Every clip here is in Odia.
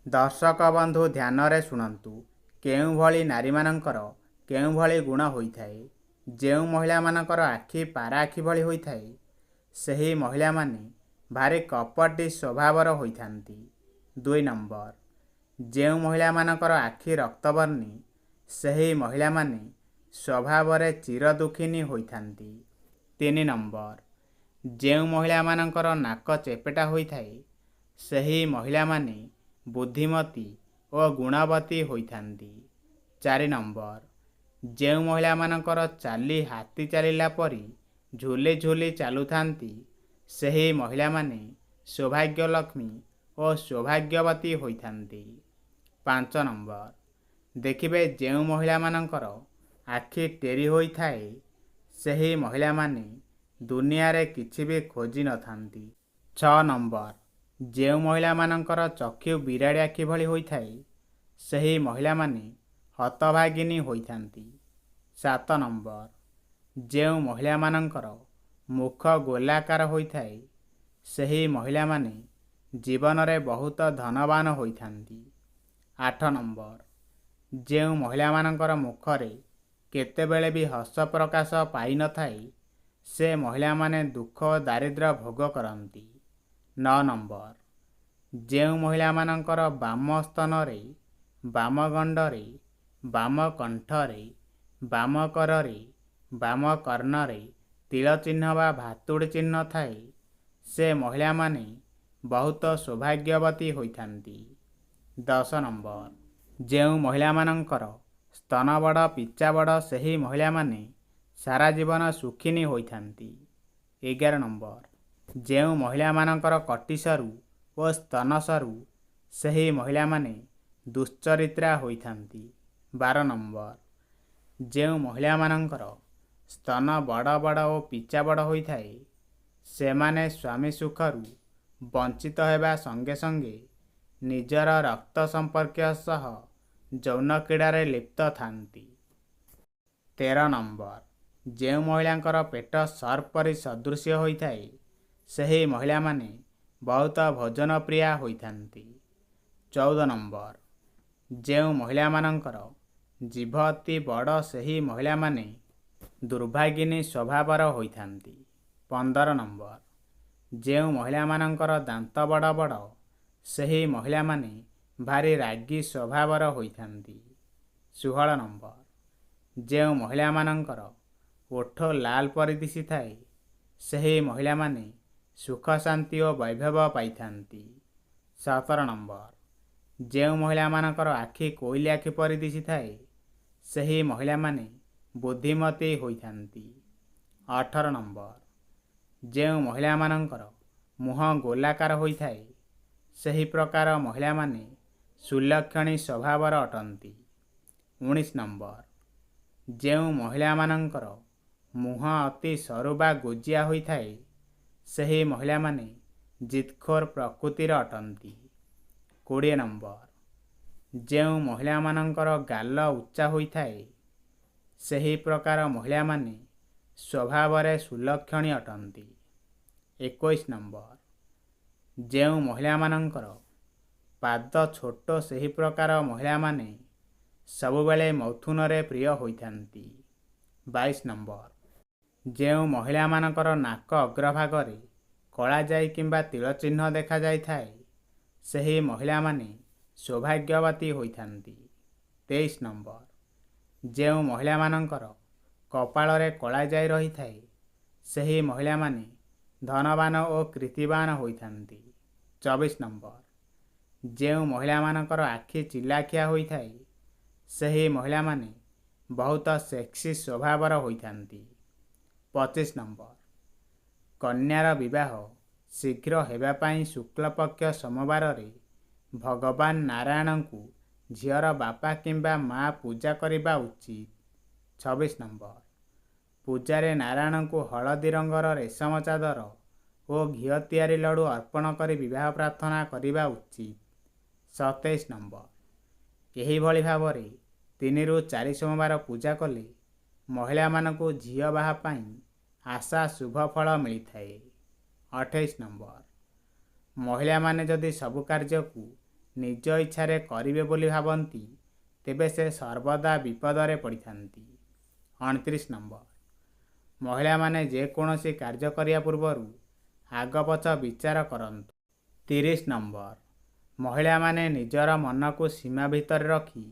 ଦର୍ଶକ ବନ୍ଧୁ ଧ୍ୟାନରେ ଶୁଣନ୍ତୁ। କେଉଁଭଳି ନାରୀମାନଙ୍କର କେଉଁଭଳି ଗୁଣ ହୋଇଥାଏ। ଯେଉଁ ମହିଳାମାନଙ୍କର ଆଖି ପାରା ଆଖି ଭଳି ହୋଇଥାଏ, ସେହି ମହିଳାମାନେ ଭାରି କପଟି ସ୍ୱଭାବର ହୋଇଥାନ୍ତି। 2 ନମ୍ବର, ଯେଉଁ ମହିଳାମାନଙ୍କର ଆଖି ରକ୍ତବର୍ଣ୍ଣୀ, ସେହି ମହିଳାମାନେ ସ୍ୱଭାବରେ ଚିରଦୁଃଖିନୀ ହୋଇଥାନ୍ତି। 3 ନମ୍ବର, ଯେଉଁ ମହିଳାମାନଙ୍କର ନାକ ଚେପେଟା ହୋଇଥାଏ, ସେହି ମହିଳାମାନେ ବୁଦ୍ଧିମତୀ ଓ ଗୁଣବତୀ ହୋଇଥାନ୍ତି। 4 ନମ୍ବର, ଯେଉଁ ମହିଳାମାନଙ୍କର ଚାଲି ହାତୀ ଚାଲିଲା ପରି ଝୁଲି ଝୁଲି ଚାଲୁଥାନ୍ତି, ସେହି ମହିଳାମାନେ ସୌଭାଗ୍ୟଲକ୍ଷ୍ମୀ ଓ ସୌଭାଗ୍ୟବତୀ ହୋଇଥାନ୍ତି। 5 ନମ୍ବର, ଦେଖିବେ ଯେଉଁ ମହିଳାମାନଙ୍କର ଆଖି ଟେରି ହୋଇଥାଏ, ସେହି ମହିଳାମାନେ ଦୁନିଆରେ କିଛି ବି ଖୋଜି ନଥାନ୍ତି। 6 ନମ୍ବର, ଯେଉଁ ମହିଳାମାନଙ୍କର ଚକ୍ଷୁ ବିରାଡ଼ି ଆଖି ଭଳି ହୋଇଥାଏ, ସେହି ମହିଳାମାନେ ହତଭାଗିନୀ ହୋଇଥାନ୍ତି। 7 ନମ୍ବର, ଯେଉଁ ମହିଳାମାନଙ୍କର ମୁଖ ଗୋଲାକାର ହୋଇଥାଏ, ସେହି ମହିଳାମାନେ ଜୀବନରେ ବହୁତ ଧନବାନ ହୋଇଥାନ୍ତି। 8 ନମ୍ବର, ଯେଉଁ ମହିଳାମାନଙ୍କର ମୁଖରେ କେତେବେଳେ ବି ହସ ପ୍ରକାଶ ପାଇନଥାଏ, ସେ ମହିଳାମାନେ ଦୁଃଖ ଓ ଦାରିଦ୍ର୍ୟ ଭୋଗ କରନ୍ତି। 9 ନମ୍ବର, ଯେଉଁ ମହିଳାମାନଙ୍କର ବାମ ସ୍ତନରେ, ବାମ ଗଣ୍ଡରେ, ବାମ କଣ୍ଠରେ, ବାମ କରରେ, ବାମ କର୍ଣ୍ଣରେ ତିଳ ଚିହ୍ନ ବା ଭାତୁଡ଼ି ଚିହ୍ନ ଥାଏ, ସେ ମହିଳାମାନେ ବହୁତ ସୌଭାଗ୍ୟବତୀ ହୋଇଥାନ୍ତି। 10 ନମ୍ବର, ଯେଉଁ ମହିଳାମାନଙ୍କର ସ୍ତନ ବଡ଼ ପିଚା ବଡ଼, ସେହି ମହିଳାମାନେ ସାରା ଜୀବନ ସୁଖିନୀ ହୋଇଥାନ୍ତି। 11 ନମ୍ବର, ଯେଉଁ ମହିଳାମାନଙ୍କର କଟି ସରୁ ଓ ସ୍ତନ ସରୁ, ସେହି ମହିଳାମାନେ ଦୁଶ୍ଚରିତ୍ରା ହୋଇଥାନ୍ତି। 12 ନମ୍ବର, ଯେଉଁ ମହିଳାମାନଙ୍କର ସ୍ତନ ବଡ଼ ବଡ଼ ଓ ପିଚା ବଡ଼ ହୋଇଥାଏ, ସେମାନେ ସ୍ୱାମୀ ସୁଖରୁ ବଞ୍ଚିତ ହେବା ସଙ୍ଗେ ସଙ୍ଗେ ନିଜର ରକ୍ତ ସମ୍ପର୍କୀୟ ସହ ଯୌନ କ୍ରୀଡ଼ାରେ ଲିପ୍ତ ଥାନ୍ତି। 13 ନମ୍ବର, ଯେଉଁ ମହିଳାଙ୍କର ପେଟ ସର୍ପ ପରି ସଦୃଶ୍ୟ ହୋଇଥାଏ, ସେହି ମହିଳାମାନେ ବହୁତ ଭୋଜନପ୍ରିୟା ହୋଇଥାନ୍ତି। 14 ନମ୍ବର, ଯେଉଁ ମହିଳାମାନଙ୍କର ଜିଭ ଅତି ବଡ଼, ସେହି ମହିଳାମାନେ ଦୁର୍ଭାଗିନୀ ସ୍ୱଭାବର ହୋଇଥାନ୍ତି। 15 ନମ୍ବର, ଯେଉଁ ମହିଳାମାନଙ୍କର ଦାନ୍ତ ବଡ଼ ବଡ଼, ସେହି ମହିଳାମାନେ ଭାରି ରାଗୀ ସ୍ୱଭାବର ହୋଇଥାନ୍ତି। 16 ନମ୍ବର, ଯେଉଁ ମହିଳାମାନଙ୍କର ଓଠ ଲାଲ ପରି ଦିଶିଥାଏ, ସେହି ମହିଳାମାନେ ସୁଖ ଶାନ୍ତି ଓ ବୈଭବ ପାଇଥାନ୍ତି। 17 ନମ୍ବର, ଯେଉଁ ମହିଳାମାନଙ୍କର ଆଖି କୋଇଲି ଆଖି ପରି ଦିଶିଥାଏ, ସେହି ମହିଳାମାନେ ବୁଦ୍ଧିମତୀ ହୋଇଥାନ୍ତି। 18 ନମ୍ବର, ଯେଉଁ ମହିଳାମାନଙ୍କର ମୁହଁ ଗୋଲାକାର ହୋଇଥାଏ, ସେହି ପ୍ରକାର ମହିଳାମାନେ ସୁଲକ୍ଷଣୀ ସ୍ୱଭାବର ଅଟନ୍ତି। 19 ନମ୍ବର, ଯେଉଁ ମହିଳାମାନଙ୍କର ମୁହଁ ଅତି ସରୁ ବା ଗୋଜିଆ ହୋଇଥାଏ, ସେହି ମହିଳାମାନେ ଜିଦଖୋର ପ୍ରକୃତିର ଅଟନ୍ତି। 20 ନମ୍ବର, ଯେଉଁ ମହିଳାମାନଙ୍କର ଗାଲ ଉଚ୍ଚା ହୋଇଥାଏ, ସେହି ପ୍ରକାର ମହିଳାମାନେ ସ୍ୱଭାବରେ ସୁଲକ୍ଷଣୀ ଅଟନ୍ତି। 21 ନମ୍ବର, ଯେଉଁ ମହିଳାମାନଙ୍କର ପାଦ ଛୋଟ, ସେହି ପ୍ରକାର ମହିଳାମାନେ ସବୁବେଳେ ମୈଥୁନରେ ପ୍ରିୟ ହୋଇଥାନ୍ତି। 22 ନମ୍ବର, ଯେଉଁ ମହିଳାମାନଙ୍କର ନାକ ଅଗ୍ରଭାଗରେ କଳାଜାଇ କିମ୍ବା ତିଳ ଚିହ୍ନ ଦେଖାଯାଇଥାଏ, ସେହି ମହିଳାମାନେ ସୌଭାଗ୍ୟବତୀ ହୋଇଥାନ୍ତି। 23 ନମ୍ବର, ଯେଉଁ ମହିଳାମାନଙ୍କର କପାଳରେ କଳାଜାଇ ରହିଥାଏ, ସେହି ମହିଳାମାନେ ଧନବାନ ଓ କୀର୍ତ୍ତିବାନ ହୋଇଥାନ୍ତି। 24 ନମ୍ବର, ଯେଉଁ ମହିଳାମାନଙ୍କର ଆଖି ଚିଲାଖିଆ ହୋଇଥାଏ, ସେହି ମହିଳାମାନେ ବହୁତ ସେକ୍ସି ସ୍ୱଭାବର ହୋଇଥାନ୍ତି। 25 ନମ୍ବର, କନ୍ୟାର ବିବାହ ଶୀଘ୍ର ହେବା ପାଇଁ ଶୁକ୍ଳପକ୍ଷ ସୋମବାରରେ ଭଗବାନ ନାରାୟଣଙ୍କୁ ଝିଅର ବାପା କିମ୍ବା ମା ପୂଜା କରିବା ଉଚିତ। 26 ନମ୍ବର, ପୂଜାରେ ନାରାୟଣଙ୍କୁ ହଳଦୀ ରଙ୍ଗର ରେଶମ ଚାଦର ଓ ଘିଅ ତିଆରି ଲଡ଼ୁ ଅର୍ପଣ କରି ବିବାହ ପ୍ରାର୍ଥନା କରିବା ଉଚିତ। 27 ନମ୍ବର, ଏହିଭଳି ଭାବରେ 3 ରୁ 4 ସୋମବାର ପୂଜା କଲେ ମହିଳାମାନଙ୍କୁ ଝିଅ ବାହା ପାଇଁ ଆଶା ଶୁଭ ଫଳ ମିଳିଥାଏ। 28 ନମ୍ବର, ମହିଳାମାନେ ଯଦି ସବୁ କାର୍ଯ୍ୟକୁ ନିଜ ଇଚ୍ଛାରେ କରିବେ ବୋଲି ଭାବନ୍ତି ତେବେ ସେ ସର୍ବଦା ବିପଦରେ ପଡ଼ିଥାନ୍ତି। 29 ନମ୍ବର, ମହିଳାମାନେ ଯେକୌଣସି କାର୍ଯ୍ୟ କରିବା ପୂର୍ବରୁ ଆଗ ପଛ ବିଚାର କରନ୍ତୁ। 30 ନମ୍ବର, ମହିଳାମାନେ ନିଜର ମନକୁ ସୀମା ଭିତରେ ରଖି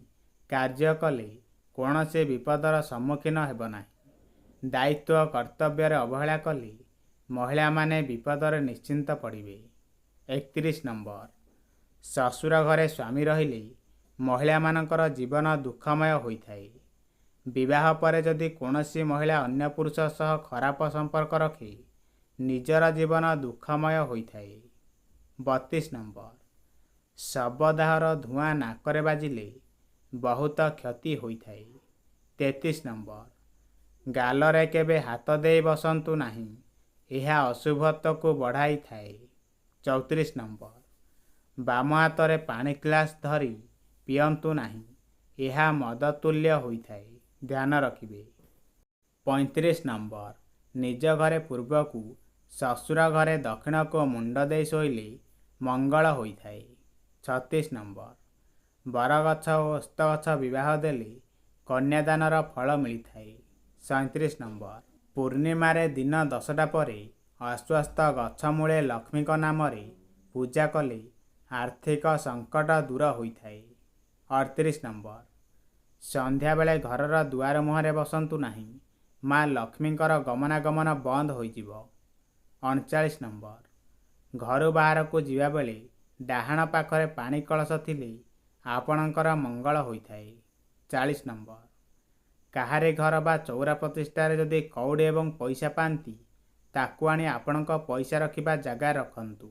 କାର୍ଯ୍ୟ କଲେ କୌଣସି ବିପଦର ସମ୍ମୁଖୀନ ହେବ ନାହିଁ। ଦାୟିତ୍ୱ କର୍ତ୍ତବ୍ୟରେ ଅବହେଳା କଲେ ମହିଳାମାନେ ବିପଦରେ ନିଶ୍ଚିନ୍ତ ପଡ଼ିବେ। 31 ନମ୍ବର, ଶ୍ୱଶୁର ଘରେ ସ୍ୱାମୀ ରହିଲେ ମହିଳାମାନଙ୍କର ଜୀବନ ଦୁଃଖମୟ ହୋଇଥାଏ। ବିବାହ ପରେ ଯଦି କୌଣସି ମହିଳା ଅନ୍ୟ ପୁରୁଷ ସହ ଖରାପ ସମ୍ପର୍କ ରଖେ ନିଜର ଜୀବନ ଦୁଃଖମୟ ହୋଇଥାଏ। 32 ନମ୍ବର, ଶବଦାହର ଧୂଆଁ ନାକରେ ବାଜିଲେ ବହୁତ କ୍ଷତି ହୋଇଥାଏ। 33 ନମ୍ବର, ଗାଲରେ କେବେ ହାତ ଦେଇ ବସନ୍ତୁ ନାହିଁ, ଏହା ଅଶୁଭତ୍ୱକୁ ବଢ଼ାଇଥାଏ। 34 ନମ୍ବର, ବାମ ହାତରେ ପାଣି ଗ୍ଲାସ୍ ଧରି ପିଅନ୍ତୁ ନାହିଁ, ଏହା ମଦ ତୁଲ୍ୟ ହୋଇଥାଏ, ଧ୍ୟାନ ରଖିବେ। 35 ନମ୍ବର, ନିଜ ଘରେ ପୂର୍ବକୁ ଶ୍ୱଶୁର ଘରେ ଦକ୍ଷିଣକୁ ମୁଣ୍ଡ ଦେଇ ଶୋଇଲେ ମଙ୍ଗଳ ହୋଇଥାଏ। 36 ନମ୍ବର, ବରଗଛ ଓ ଓସ୍ତଗଛ ବିବାହ ଦେଲେ କନ୍ୟାଦାନର ଫଳ ମିଳିଥାଏ। 37 ନମ୍ବର, ପୂର୍ଣ୍ଣିମାରେ ଦିନ 10ଟା ପରେ ଅଶ୍ୱସ୍ଥ ଗଛ ମୂଳେ ଲକ୍ଷ୍ମୀଙ୍କ ନାମରେ ପୂଜା କଲେ ଆର୍ଥିକ ସଙ୍କଟ ଦୂର ହୋଇଥାଏ। 38 ନମ୍ବର, ସନ୍ଧ୍ୟାବେଳେ ଘରର ଦୁଆର ମୁହଁରେ ବସନ୍ତୁ ନାହିଁ, ମା ଲକ୍ଷ୍ମୀଙ୍କର ଗମନାଗମନ ବନ୍ଦ ହୋଇଯିବ। 39 ନମ୍ବର, ଘରୁ ବାହାରକୁ ଯିବାବେଳେ ଡାହାଣ ପାଖରେ ପାଣି କଳସ ଥିଲେ ଆପଣଙ୍କର ମଙ୍ଗଳ ହୋଇଥାଏ। 40 ନମ୍ବର, କାହାରି ଘର ବା ଚଉରା ପ୍ରତିଷ୍ଠାରେ ଯଦି କଉଡ଼ି ଏବଂ ପଇସା ପାଆନ୍ତି ତାକୁ ଆଣି ଆପଣଙ୍କ ପଇସା ରଖିବା ଜାଗାରେ ରଖନ୍ତୁ,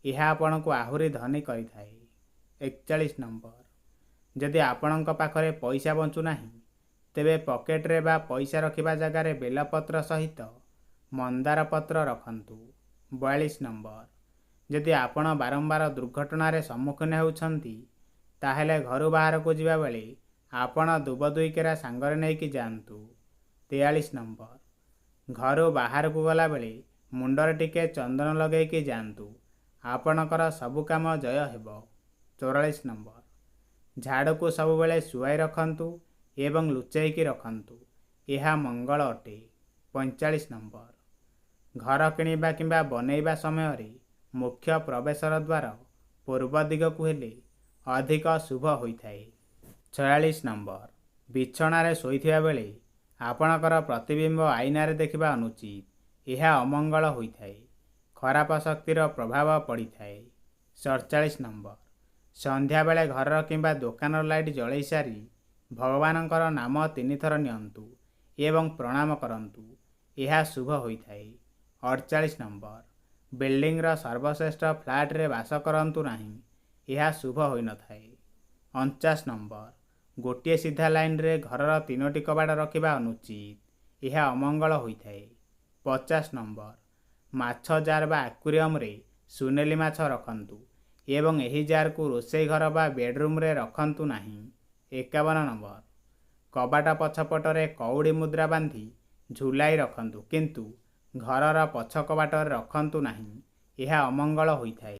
ଏହା ଆପଣଙ୍କୁ ଆହୁରି ଧନୀ କରିଥାଏ। 41 ନମ୍ବର, ଯଦି ଆପଣଙ୍କ ପାଖରେ ପଇସା ବଞ୍ଚୁନାହିଁ ତେବେ ପକେଟରେ ବା ପଇସା ରଖିବା ଜାଗାରେ ବେଲପତ୍ର ସହିତ ମନ୍ଦାର ପତ୍ର ରଖନ୍ତୁ। 42 ନମ୍ବର, ଯଦି ଆପଣ ବାରମ୍ବାର ଦୁର୍ଘଟଣାରେ ସମ୍ମୁଖୀନ ହେଉଛନ୍ତି ତାହେଲେ ଘରୁ ବାହାରକୁ ଯିବାବେଳେ ଆପଣ ଦୁବ ଦୁଇକେରା ସାଙ୍ଗରେ ନେଇକି ଯାଆନ୍ତୁ। 43 ନମ୍ବର, ଘରୁ ବାହାରକୁ ଗଲାବେଳେ ମୁଣ୍ଡରେ ଟିକେ ଚନ୍ଦନ ଲଗେଇକି ଯାଆନ୍ତୁ, ଆପଣଙ୍କର ସବୁ କାମ ଜୟ ହେବ। 44 ନମ୍ବର, ଝାଡ଼ୁକୁ ସବୁବେଳେ ଶୁଆଇ ରଖନ୍ତୁ ଏବଂ ଲୁଚେଇକି ରଖନ୍ତୁ, ଏହା ମଙ୍ଗଳ ଅଟେ। 45 ନମ୍ବର, ଘର କିଣିବା କିମ୍ବା ବନେଇବା ସମୟରେ ମୁଖ୍ୟ ପ୍ରବେଶର ଦ୍ୱାର ପୂର୍ବ ଦିଗକୁ ହେଲେ ଅଧିକ ଶୁଭ ହୋଇଥାଏ। 46 ନମ୍ବର, ବିଛଣାରେ ଶୋଇଥିବା ବେଳେ ଆପଣଙ୍କର ପ୍ରତିବିମ୍ବ ଆଇନାରେ ଦେଖିବା ଅନୁଚିତ, ଏହା ଅମଙ୍ଗଳ ହୋଇଥାଏ, ଖରାପ ଶକ୍ତିର ପ୍ରଭାବ ପଡ଼ିଥାଏ। 47 ନମ୍ବର, ସନ୍ଧ୍ୟାବେଳେ ଘରର କିମ୍ବା ଦୋକାନର ଲାଇଟ୍ ଜଳେଇ ସାରି ଭଗବାନଙ୍କର ନାମ 3 ଥର ନିଅନ୍ତୁ ଏବଂ ପ୍ରଣାମ କରନ୍ତୁ, ଏହା ଶୁଭ ହୋଇଥାଏ। 48 ନମ୍ବର, ବିଲ୍ଡିଂର ସର୍ବଶ୍ରେଷ୍ଠ ଫ୍ଲାଟରେ ବାସ କରନ୍ତୁ ନାହିଁ, ଏହା ଶୁଭ ହୋଇନଥାଏ। 49 ନମ୍ବର, ଗୋଟିଏ ସିଧା ଲାଇନରେ ଘରର 3ଟି କବାଟ ରଖିବା ଅନୁଚିତ, ଏହା ଅମଙ୍ଗଳ ହୋଇଥାଏ। 50 ନମ୍ବର, ମାଛ ଜାର୍ ବା ଆକ୍ୱାରିୟମରେ ସୁନେଲି ମାଛ ରଖନ୍ତୁ ଏବଂ ଏହି ଜାରକୁ ରୋଷେଇ ଘର ବା ବେଡରୁମରେ ରଖନ୍ତୁ ନାହିଁ। 51 ନମ୍ବର, କବାଟ ପଛପଟରେ କଉଡ଼ି ମୁଦ୍ରା ବାନ୍ଧି ଝୁଲାଇ ରଖନ୍ତୁ କିନ୍ତୁ ଘରର ପଛ କବାଟରେ ରଖନ୍ତୁ ନାହିଁ, ଏହା ଅମଙ୍ଗଳ ହୋଇଥାଏ।